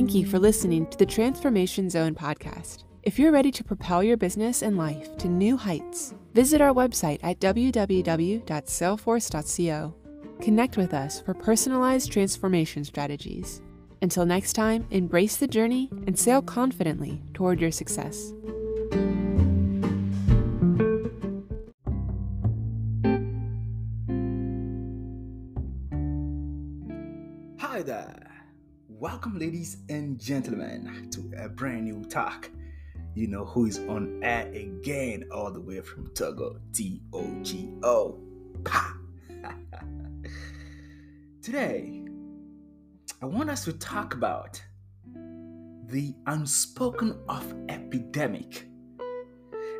Thank you for listening to the Transformation Zone podcast. If you're ready to propel your business and life to new heights, visit our website at www.salesforce.co. Connect with us for personalized transformation strategies. Until next time, embrace the journey and sail confidently toward your success. Hi there. Welcome, ladies and gentlemen, to a brand new talk. You know who is on air again, all the way from Togo, Togo. Pa! Today, I want us to talk about the unspoken of epidemic,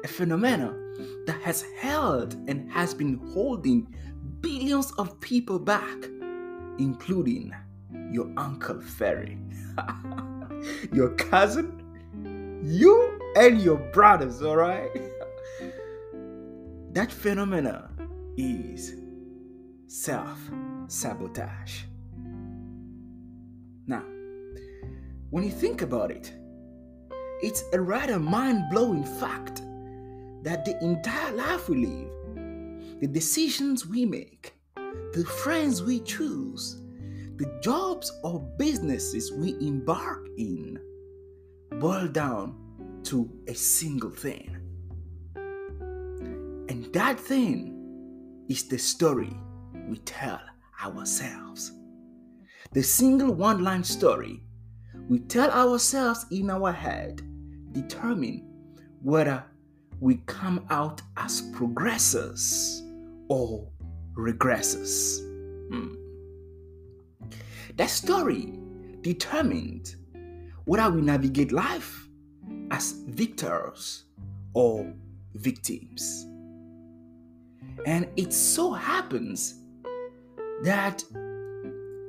a phenomenon that has held and has been holding billions of people back, including your Uncle Ferry, your cousin, you and your brothers, all right? That phenomena is self-sabotage. Now, when you think about it, it's a rather mind-blowing fact that the entire life we live, the decisions we make, the friends we choose, the jobs or businesses we embark in boil down to a single thing. And that thing is the story we tell ourselves. The single one-line story we tell ourselves in our head determine whether we come out as progressors or regressors. That story determines whether we navigate life as victors or victims. And it so happens that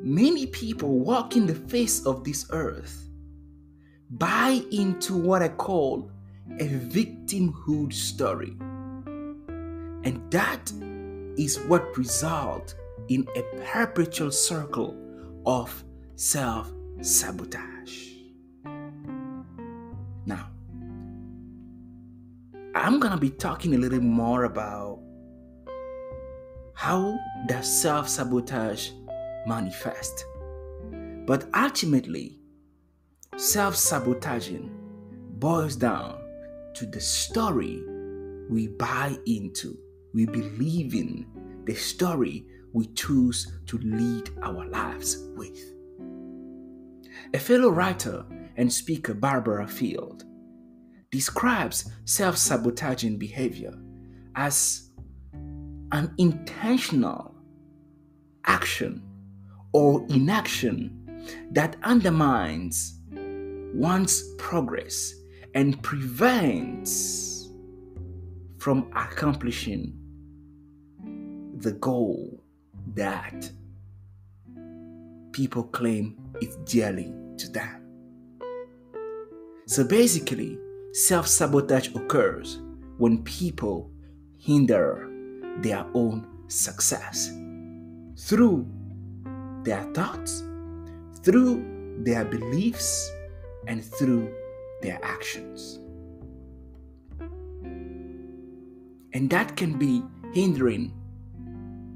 many people walking the face of this earth buy into what I call a victimhood story. And that is what results in a perpetual circle of self-sabotage. Now, I'm going to be talking a little more about how does self-sabotage manifest. But ultimately, self-sabotaging boils down to the story we buy into, we believe in, the story we choose to lead our lives with. A fellow writer and speaker, Barbara Field, describes self-sabotaging behavior as an intentional action or inaction that undermines one's progress and prevents from accomplishing the goal that people claim is dearly to them. So basically, self-sabotage occurs when people hinder their own success through their thoughts, through their beliefs, and through their actions. And that can be hindering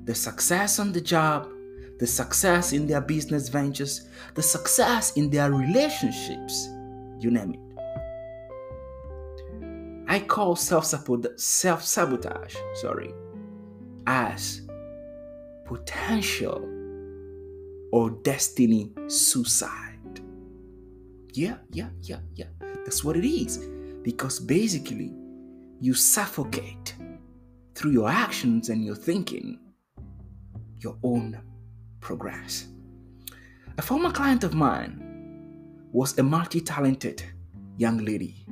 the success on the job, the success in their business ventures, the success in their relationships, you name it. I call self-sabotage, as potential or destiny suicide. Yeah. That's what it is. Because basically, you suffocate through your actions and your thinking your own progress. A former client of mine was a multi-talented young lady.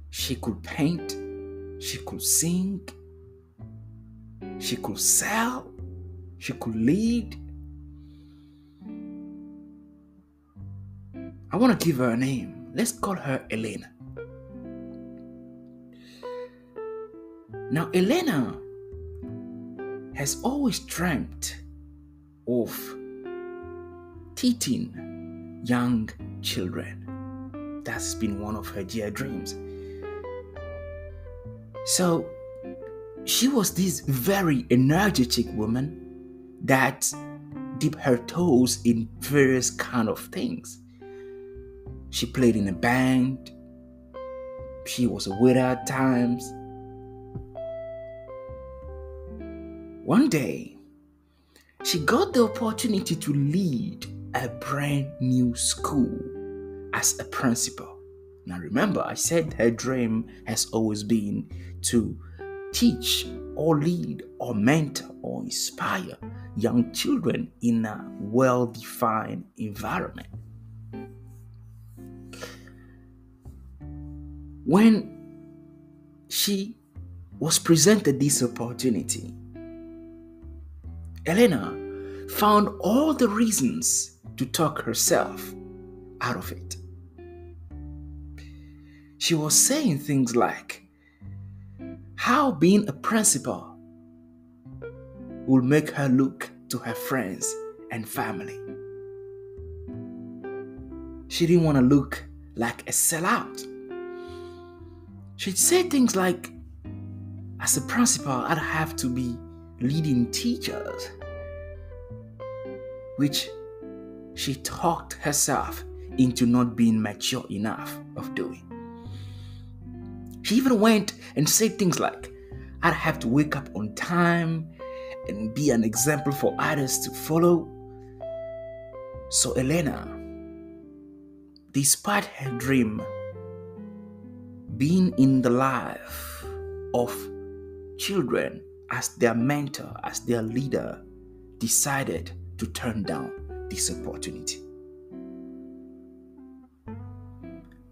She could paint, she could sing, she could sell, she could lead. I want to give her a name. Let's call her Elena. Now, Elena has always dreamt of teaching young children. That's been one of her dear dreams. So she was this very energetic woman that dipped her toes in various kind of things. She played in a band. She was a waiter at times. One day, she got the opportunity to lead a brand new school as a principal. Now remember, I said her dream has always been to teach or lead or mentor or inspire young children in a well-defined environment. When she was presented this opportunity, Elena found all the reasons to talk herself out of it. She was saying things like how being a principal will make her look to her friends and family. She didn't want to look like a sellout. She'd say things like, as a principal, I'd have to be leading teachers, which she talked herself into not being mature enough of doing. She even went and said things like, I'd have to wake up on time and be an example for others to follow. So Elena, despite her dream being in the life of children as their mentor, as their leader, decided to turn down this opportunity.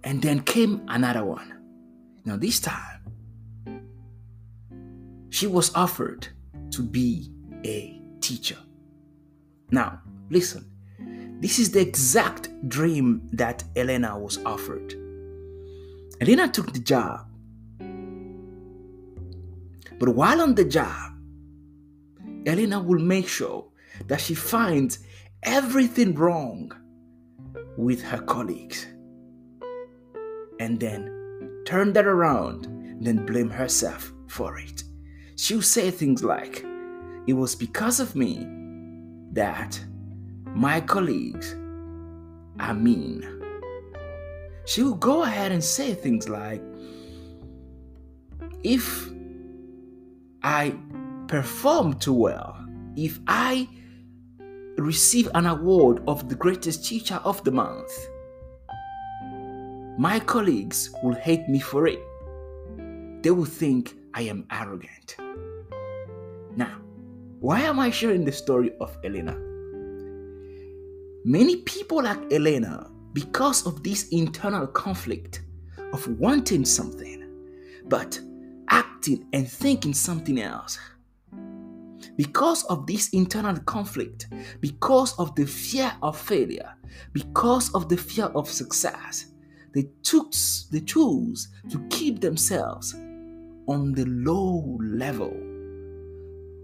And then came another one. Now this time, she was offered to be a teacher. Now, listen, this is the exact dream that Elena was offered. Elena took the job. But while on the job, Elena will make sure that she finds everything wrong with her colleagues and then turn that around and then blame herself for it. She'll say things like, it was because of me that my colleagues are mean. She will go ahead and say things like, if I perform too well, if I receive an award of the greatest teacher of the month, my colleagues will hate me for it. They will think I am arrogant. Now, why am I sharing the story of Elena? Many people like Elena, because of this internal conflict of wanting something, but acting and thinking something else, because of this internal conflict, because of the fear of failure, because of the fear of success, they chose to keep themselves on the low level,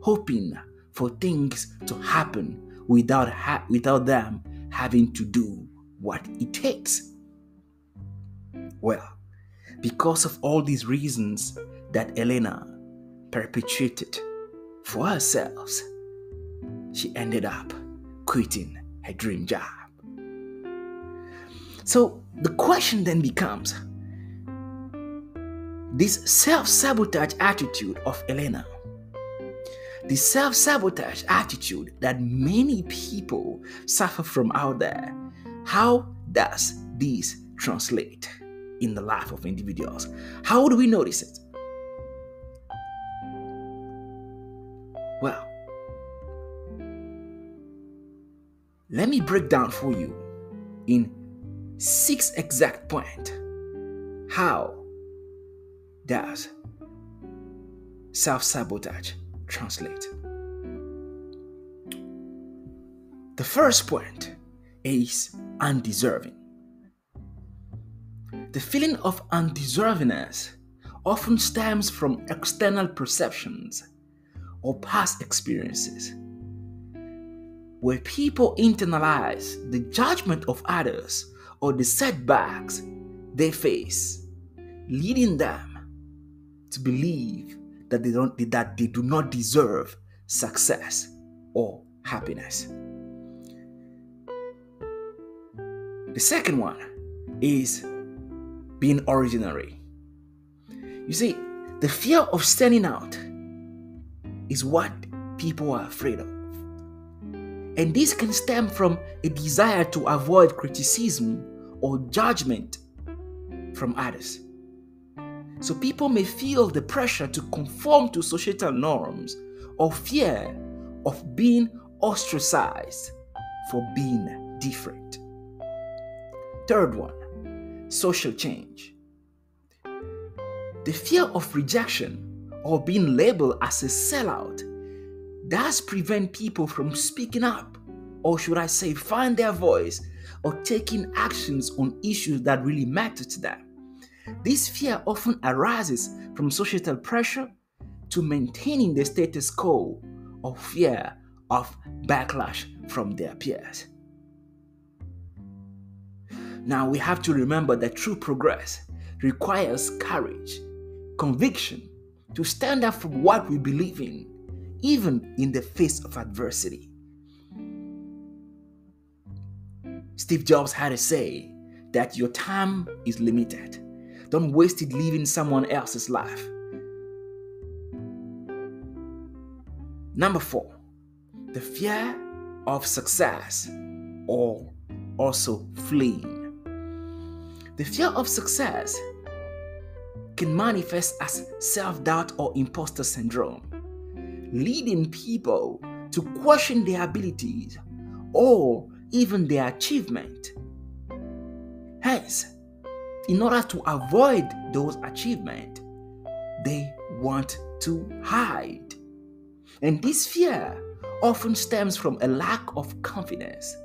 hoping for things to happen without them having to do what it takes. Well, because of all these reasons that Elena perpetuated for herself, she ended up quitting her dream job. So the question then becomes, this self-sabotage attitude of Elena, the self-sabotage attitude that many people suffer from out there, how does this translate in the life of individuals? How do we notice it? Well, let me break down for you in 6 exact points how does self-sabotage translate. The first point is undeserving. The feeling of undeservingness often stems from external perceptions or past experiences. where people internalize the judgment of others or the setbacks they face, leading them to believe that they do not deserve success or happiness. The second one is being ordinary. You see, the fear of standing out is what people are afraid of. And this can stem from a desire to avoid criticism or judgment from others. So people may feel the pressure to conform to societal norms or fear of being ostracized for being different. Third one, social change. The fear of rejection or being labeled as a sellout does prevent people from speaking up, or should I say, find their voice or taking actions on issues that really matter to them. This fear often arises from societal pressure to maintaining the status quo or fear of backlash from their peers. Now we have to remember that true progress requires courage, conviction to stand up for what we believe in, even in the face of adversity. Steve Jobs had to say that your time is limited. Don't waste it living someone else's life. Number 4, the fear of success, or also fleeing. The fear of success can manifest as self-doubt or imposter syndrome, leading people to question their abilities or even their achievement. Hence, in order to avoid those achievements, they want to hide. And this fear often stems from a lack of confidence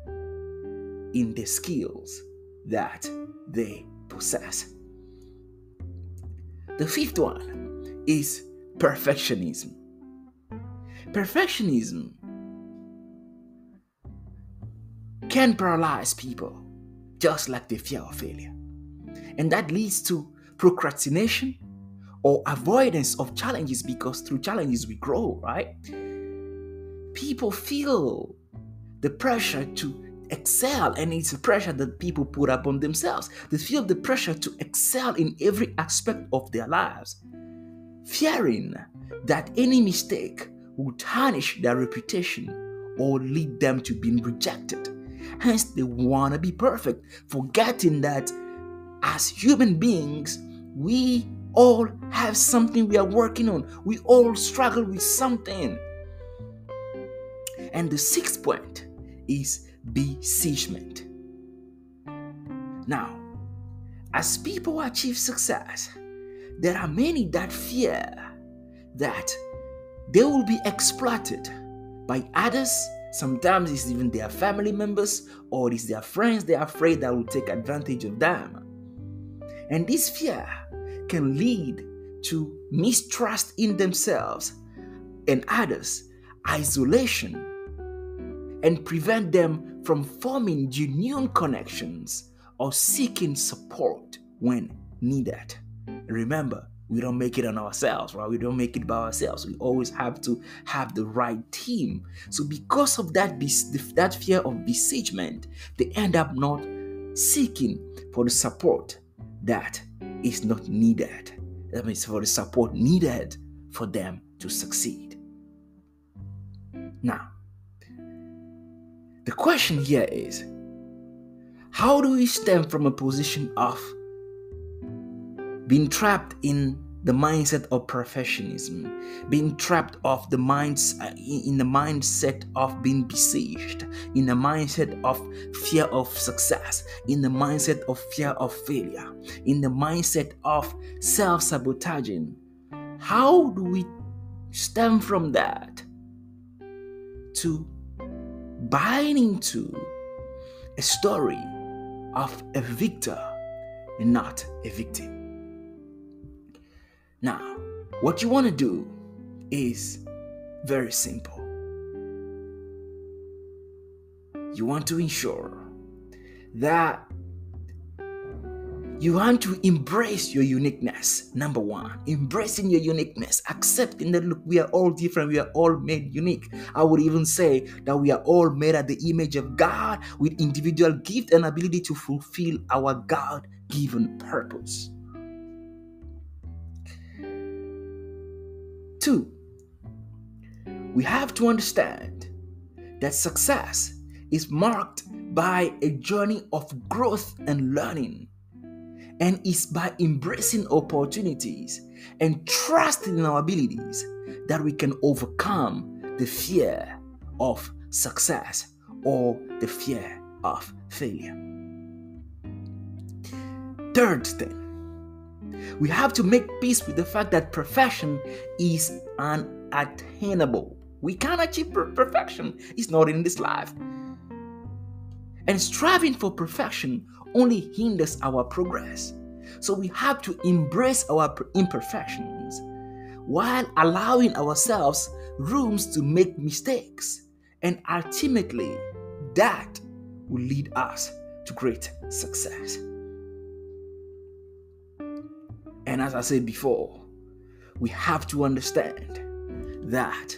in the skills that they possess. The fifth one is perfectionism. Perfectionism can paralyze people, just like the fear of failure. And that leads to procrastination or avoidance of challenges, because through challenges we grow, right? People feel the pressure to excel, and it's a pressure that people put upon themselves. They feel the pressure to excel in every aspect of their lives, fearing that any mistake will tarnish their reputation or lead them to being rejected. Hence, they want to be perfect, forgetting that as human beings, we all have something we are working on. We all struggle with something. And the sixth point is besiegement. Now, as people achieve success, there are many that fear that they will be exploited by others. Sometimes it's even their family members or it's their friends. They are afraid that will take advantage of them. And this fear can lead to mistrust in themselves and others, isolation, and prevent them from forming genuine connections or seeking support when needed. Remember, we don't make it on ourselves, right? We don't make it by ourselves. We always have to have the right team. So because of that fear of besiegement, they end up not seeking for the support that is not needed. That means for the support needed for them to succeed. Now, the question here is, how do we stem from a position of being trapped in the mindset of perfectionism, being trapped of in the mindset of being besieged, in the mindset of fear of success, in the mindset of fear of failure, in the mindset of self-sabotaging? How do we stem from that to buying into a story of a victor and not a victim? Now, what you want to do is very simple. you want to ensure that you want to embrace your uniqueness. Number one, embracing your uniqueness, accepting that, look, we are all different, we are all made unique. I would even say that we are all made at the image of God with individual gift and ability to fulfill our God-given purpose. 2, we have to understand that success is marked by a journey of growth and learning, and it's by embracing opportunities and trusting in our abilities that we can overcome the fear of success or the fear of failure. 3rd thing, we have to make peace with the fact that perfection is unattainable. We can't achieve perfection. It's not in this life. And striving for perfection only hinders our progress. So we have to embrace our imperfections while allowing ourselves rooms to make mistakes. And ultimately, that will lead us to great success. And as I said before, we have to understand that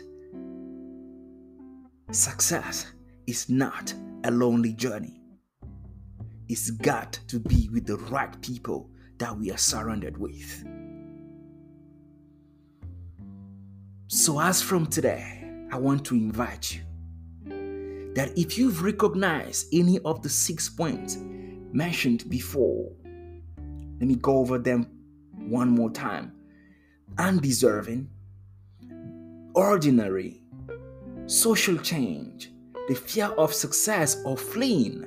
success is not a lonely journey. It's got to be with the right people that we are surrounded with. So as from today, I want to invite you that if you've recognized any of the 6 points mentioned before, let me go over them one more time. Undeserving, ordinary, social change, the fear of success or fleeing,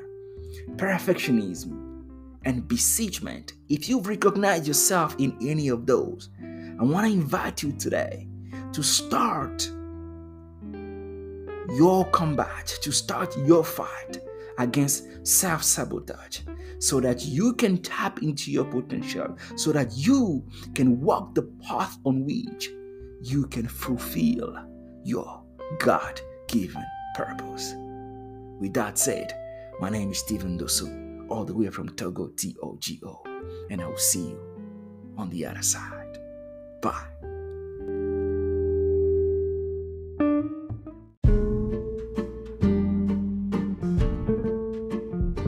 perfectionism, and besiegement. If you've recognized yourself in any of those, I want to invite you today to start your combat, to start your fight against self-sabotage, so that you can tap into your potential, so that you can walk the path on which you can fulfill your God-given purpose. With that said, my name is Dossou, all the way from Togo, Togo, and I will see you on the other side. Bye.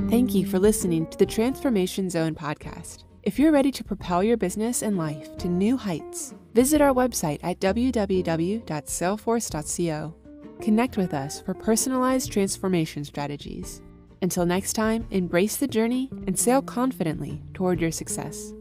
Thank you for listening to the Transformation Zone podcast. If you're ready to propel your business and life to new heights, visit our website at www.salesforce.co. Connect with us for personalized transformation strategies. Until next time, embrace the journey and sail confidently toward your success.